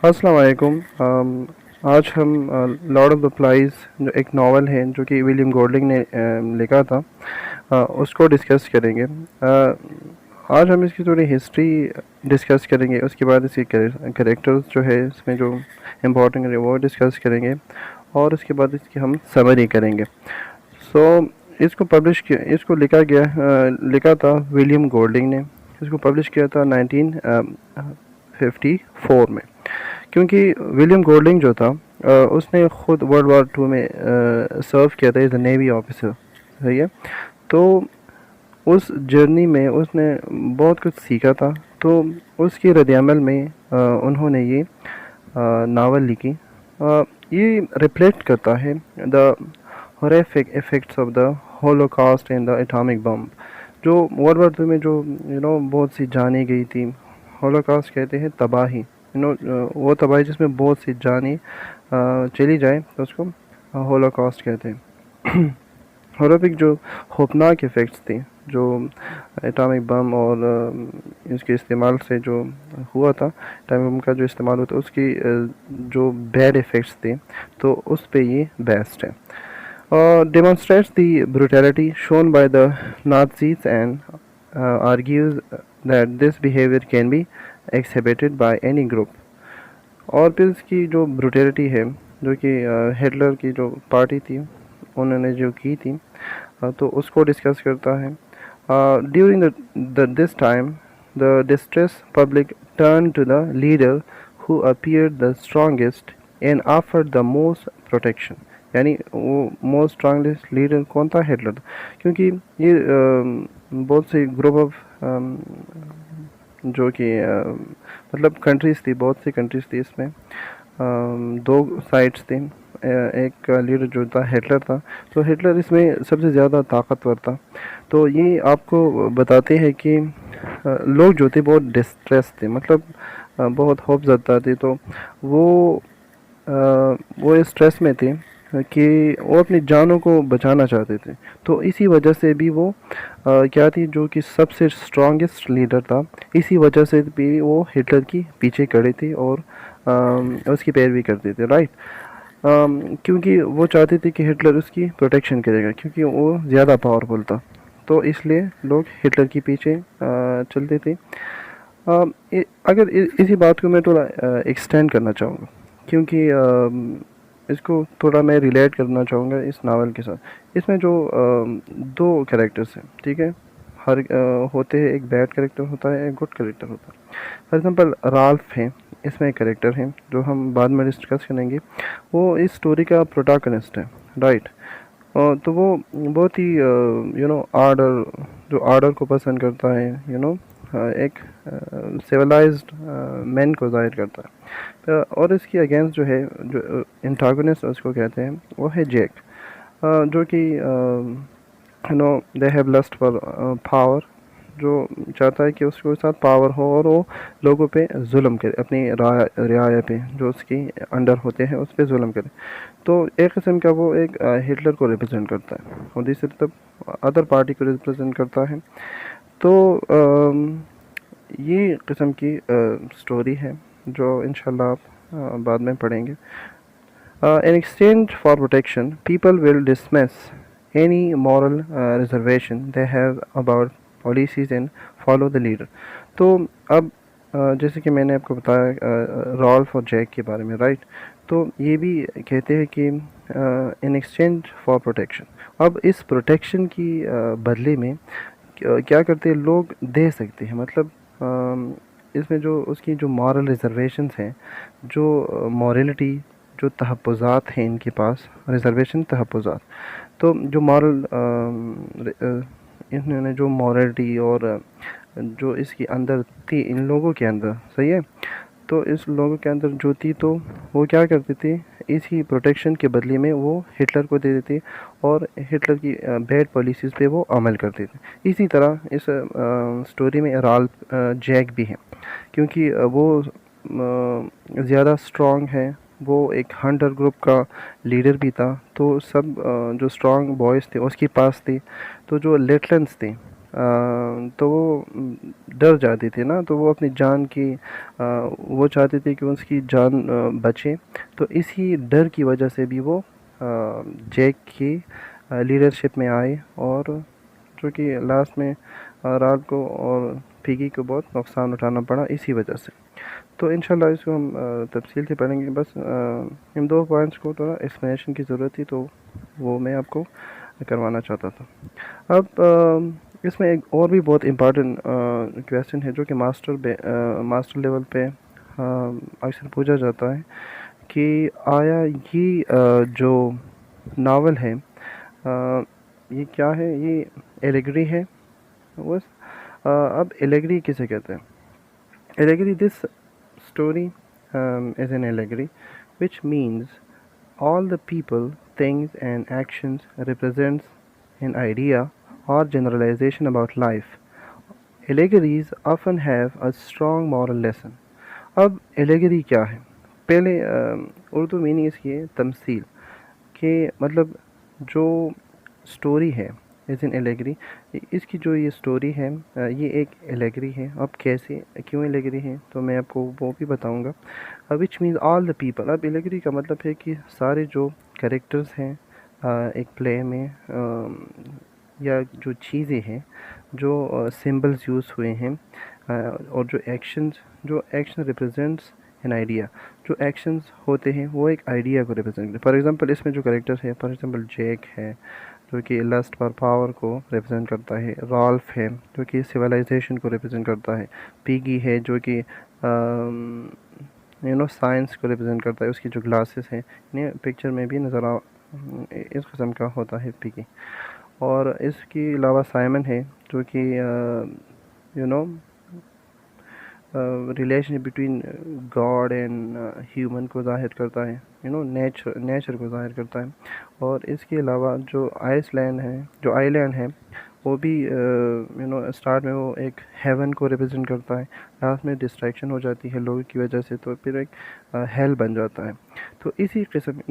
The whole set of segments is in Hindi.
अस्सलाम वालेकुम। आज हम लॉर्ड ऑफ द फ्लाइज जो एक नावल है जो कि विलियम गोल्डिंग ने लिखा था, उसको डिस्कस करेंगे। आज हम इसकी थोड़ी हिस्ट्री डिस्कस करेंगे, उसके बाद इसके कैरेक्टर्स जो है इसमें जो इम्पोर्टेंट है वो डिस्कस करेंगे, और उसके बाद इसकी हम समरी करेंगे। सो इसको पब्लिश किया, इसको लिखा था विलियम गोल्डिंग ने। इसको पब्लिश किया था 1954 में। क्योंकि विलियम गोल्डिंग जो था, उसने खुद वर्ल्ड वार टू में सर्व किया था एज अ नेवी ऑफिसर। सही है। तो उस जर्नी में उसने बहुत कुछ सीखा था। तो उसके रद्द-ए-अमल में उन्होंने ये नावल लिखी। ये रिफ्लेक्ट करता है the horrific effects of the Holocaust and the atomic bomb. जो वर्ल्ड वार टू में जो बहुत सी जानें गई थी। होलोकॉस्ट कहते हैं तबाही, वो तबाही जिसमें बहुत सी जानें चली जाए तो उसको होलोकॉस्ट कहते हैं। हॉरिफिक जो खौफनाक इफ़ेक्ट्स थे जो एटॉमिक बम और इसके इस्तेमाल से जो हुआ था, एटॉमिक बम का जो इस्तेमाल हुआ था उसकी जो बैड इफ़ेक्ट्स थे, तो उस पे ये बेस्ड है। Demonstrates the brutality shown by the Nazis and argues that this behavior can be exhibited by any group। और फिर इसकी जो ब्रुटलिटी है, जो कि हिटलर की जो पार्टी थी उन्होंने जो की थी, तो उसको डिस्कस करता है। During this time the distress public turn to the leader who appear the strongest and offer the most protection. यानी वो मोस्ट स्ट्रॉन्गेस्ट लीडर कौन था? हिटलर था। क्योंकि ये बहुत से ग्रुप ऑफ जो कि मतलब कंट्रीज़ थी, बहुत सी कंट्रीज़ थी। इसमें दो साइड्स थी। एक लीडर जो था हिटलर था, तो हिटलर इसमें सबसे ज़्यादा ताकतवर था। तो ये आपको बताते हैं कि लोग जो थे बहुत डिस्ट्रेस थे, मतलब बहुत खौफज़दा थे। तो वो वो स्ट्रेस में थे कि वो अपनी जानों को बचाना चाहते थे। तो इसी वजह से भी वो क्या थी, जो कि सबसे स्ट्रॉन्गेस्ट लीडर था, इसी वजह से भी वो हिटलर की पीछे खड़े थे और उसकी पैरवी करते थे। राइट। क्योंकि वो चाहते थे कि हिटलर उसकी प्रोटेक्शन करेगा, क्योंकि वो ज़्यादा पावरफुल था। तो इसलिए लोग हिटलर के पीछे चलते थे। अगर इसी बात को मैं थोड़ा एक्सटेंड करना चाहूँगा, क्योंकि इसको थोड़ा मैं रिलेट करना चाहूँगा इस नावल के साथ। इसमें जो दो कैरेक्टर्स हैं, ठीक है, हर होते हैं, एक बैड कैरेक्टर होता है, एक गुड कैरेक्टर होता है। फॉर एग्जांपल राल्फ है, इसमें एक कैरेक्टर है जो हम बाद में डिस्कस करेंगे। वो इस स्टोरी का प्रोटैगनिस्ट है। राइट। तो वो बहुत ही आर्डर, जो आर्डर को पसंद करता है, एक सिविलाइज्ड मैन को जाहिर करता है। और इसकी अगेंस्ट जो है, जो इंटागोनिस्ट उसको कहते हैं, वो है जैक, जो कि they have lust for power. जो चाहता है कि उसके साथ पावर हो और वो लोगों पे जुल्म करे, अपनी रियाया पे, जो उसकी अंडर होते हैं उस पर जुल्म करे। तो एक किस्म का वो एक हिटलर को रिप्रेजेंट करता है, और दूसरी तरफ अदर पार्टी को रिप्रेजेंट करता है। तो ये किस्म की स्टोरी है जो इंशाल्लाह आप बाद में पढ़ेंगे। In exchange for protection, people will dismiss any moral reservation they have about policies and follow the leader। तो अब जैसे कि मैंने आपको बताया रॉल्फ और जैक के बारे में। राइट। तो ये भी कहते हैं कि इन एक्सचेंज फॉर प्रोटेक्शन, अब इस प्रोटेक्शन की बदले में क्या करते हैं लोग, दे सकते हैं। मतलब इसमें जो उसकी जो मॉरल रिजर्वेशंस हैं, जो मॉरलिटी, जो तहफ़्फ़ुज़ात हैं इनके पास, रिजर्वेशन तहफ़्फ़ुज़ात, तो जो मॉरल इन्होंने जो मॉरलिटी और जो इसके अंदर थी इन लोगों के अंदर, सही है, तो इस लोगों के अंदर जो थी, तो वो क्या करते थे, इसी प्रोटेक्शन के बदले में वो हिटलर को दे देते और हिटलर की बैड पॉलिसीज़ पे वो अमल करते थे। इसी तरह इस स्टोरी में राल्फ जैक भी है, क्योंकि वो ज़्यादा स्ट्रॉन्ग है। वो एक हंटर ग्रुप का लीडर भी था। तो सब जो स्ट्रॉन्ग बॉयज़ थे उसके पास थे। तो जो लेटलेंस थे, तो वो डर जाती थी ना, तो वो अपनी जान की वो चाहती थी कि उसकी जान बचे। तो इसी डर की वजह से भी वो जैक की लीडरशिप में आए, और जो कि लास्ट में रात को और पिगी को बहुत नुकसान उठाना पड़ा इसी वजह से। तो इंशाल्लाह इसको हम तफसील से पढ़ेंगे। बस इन दो पॉइंट्स को थोड़ा एक्सप्लेनेशन की ज़रूरत थी, तो वो मैं आपको करवाना चाहता था। अब इसमें एक और भी बहुत इम्पॉर्टेंट क्वेश्चन है जो कि मास्टर लेवल पे अक्सर पूछा जाता है कि आया ये जो नावल है ये क्या है, ये एलेगरी है। बस अब एलेगरी किसे कहते हैं? Allegory, this story is an allegory, which means all the people, things, and actions represents an idea or generalization about life. Allegories often have a strong moral lesson. अब एलेगरी क्या है? पहले उर्दू मीनिंग इसकी है तमसील, के मतलब जो स्टोरी है एज एन एलेगरी। इसकी जो ये स्टोरी है ये एक एलेगरी है। अब कैसे, क्यों एलेगरी है, तो मैं आपको वो भी बताऊंगा। Which means all the people. अब एलेगरी का मतलब है कि सारे जो कैरेक्टर्स हैं एक प्ले में या जो चीज़ें हैं, जो सिंबल्स यूज़ हुए हैं और जो एक्शन रिप्रेजेंट्स एन आइडिया। जो एक्शंस होते हैं वो एक आइडिया को रिप्रेजेंट करते हैं। फॉर एग्जांपल इसमें जो कैरेक्टर्स है, फॉर एग्जांपल जैक है जो कि लस्ट फॉर पावर को रिप्रेजेंट करता है, रॉल्फ है जो कि सिविलाइजेशन को रिप्रेजेंट करता है, पिगी है जो कि साइंस को रिप्रेजेंट करता है, उसकी जो ग्लासेस हैं पिक्चर में भी नज़र आ इस किस्म का होता है पिगी। और इसके अलावा साइमन है जो कि you know relation between God and human को ज़ाहिर करता है, नेचर को ज़ाहिर करता है। और इसके अलावा जो आइलैंड है वो भी स्टार्ट में वो एक हेवन को रिप्रेजेंट करता है, लास्ट में डिस्ट्रैक्शन हो जाती है लोगों की वजह से, तो फिर एक हेल बन जाता है। तो इसी किस्म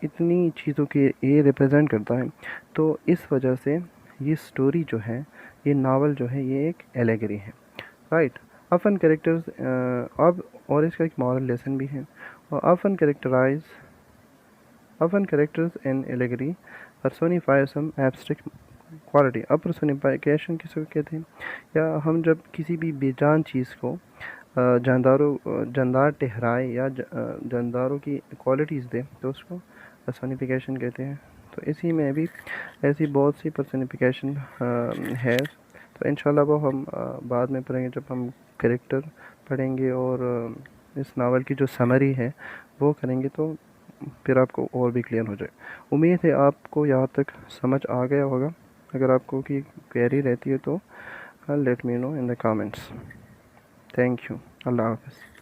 इतनी चीज़ों के ये रिप्रेजेंट करता है। तो इस वजह से ये स्टोरी जो है, ये नावल जो है, ये एक एलेगरी है, राइट। often characters अब और इसका एक मॉरल लेसन भी है। और often characters in allegory personify some abstract quality। अब personification किसको कहते हैं? या हम जब किसी भी बेजान चीज़ को जानदार ठहराए या जानदारों की क्वालिटीज़ दे तो उसको पर्सोनिफिकेशन कहते हैं। तो इसी में भी ऐसी बहुत सी पर्सोनिफिकेशन है। तो इंशाल्लाह वो हम बाद में पढ़ेंगे जब हम कैरेक्टर पढ़ेंगे और इस नावल की जो समरी है वो करेंगे, तो फिर आपको और भी क्लियर हो जाए। उम्मीद है आपको यहाँ तक समझ आ गया होगा। अगर आपको की क्वेरी रहती है तो let me know in the comments. Thank you. अल्लाह हाफ़िज़।